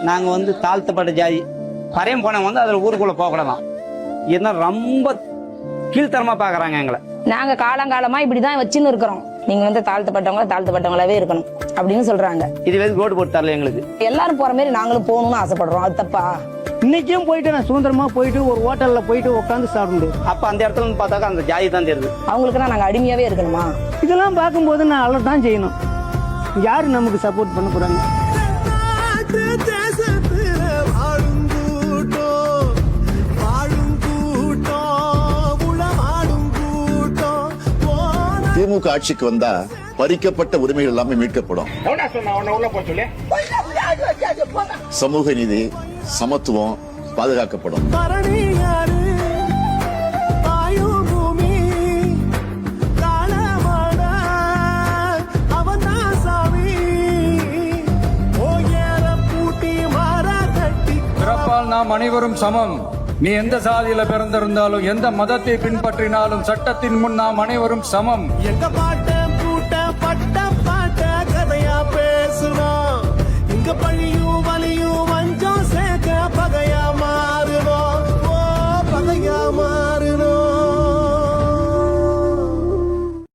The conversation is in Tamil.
நாங்கள் வந்து தாழ்த்தப்பட்ட ஜாதி பறையம் போனவங்க வந்து அதில் ஊருக்குள்ளே போகக்கூடாதான். ஏன்னா ரொம்ப கீழ்த்தரமாக பார்க்குறாங்க எங்களை. நாங்கள் காலங்காலமாக இப்படி தான் வச்சுன்னு இருக்கிறோம். நீங்கள் வந்து தாழ்த்தப்பட்டவங்களாவே இருக்கணும் அப்படின்னு சொல்கிறாங்க. இது வரைக்கும் ரோடு போட்டு தரல எங்களுக்கு. எல்லாரும் போகிற மாதிரி நாங்களும் போகணும்னு ஆசைப்படுறோம். அது தப்பா? இன்னைக்கும் போயிட்டு நான் சுதந்திரமா போயிட்டு ஒரு ஹோட்டலில் போயிட்டு உட்காந்து சாப்பிட முடியும். அப்போ அந்த இடத்துல வந்து பார்த்தாக்கா அந்த ஜாதி தான் தெரியுது. அவங்களுக்குன்னா நாங்கள் அடிமையாகவே இருக்கணுமா? இதெல்லாம் பார்க்கும்போது நான் அவ்வளோ தான் செய்யணும். யாரு நமக்கு சப்போர்ட் பண்ண போறாங்க? திமுக ஆட்சிக்கு வந்தா பறிக்கப்பட்ட உரிமைகள் எல்லாமே மீட்கப்படும். சமூக நீதி, சமத்துவம் பாதுகாக்கப்படும். பிறப்பால் நாம் அனைவரும் சமம். நீ எந்த சாதியில பிறந்திருந்தாலும் எந்த மதத்தை பின்பற்றினாலும் சட்டத்தின் முன் நாம் அனைவரும் சமம். எங்க பாட்ட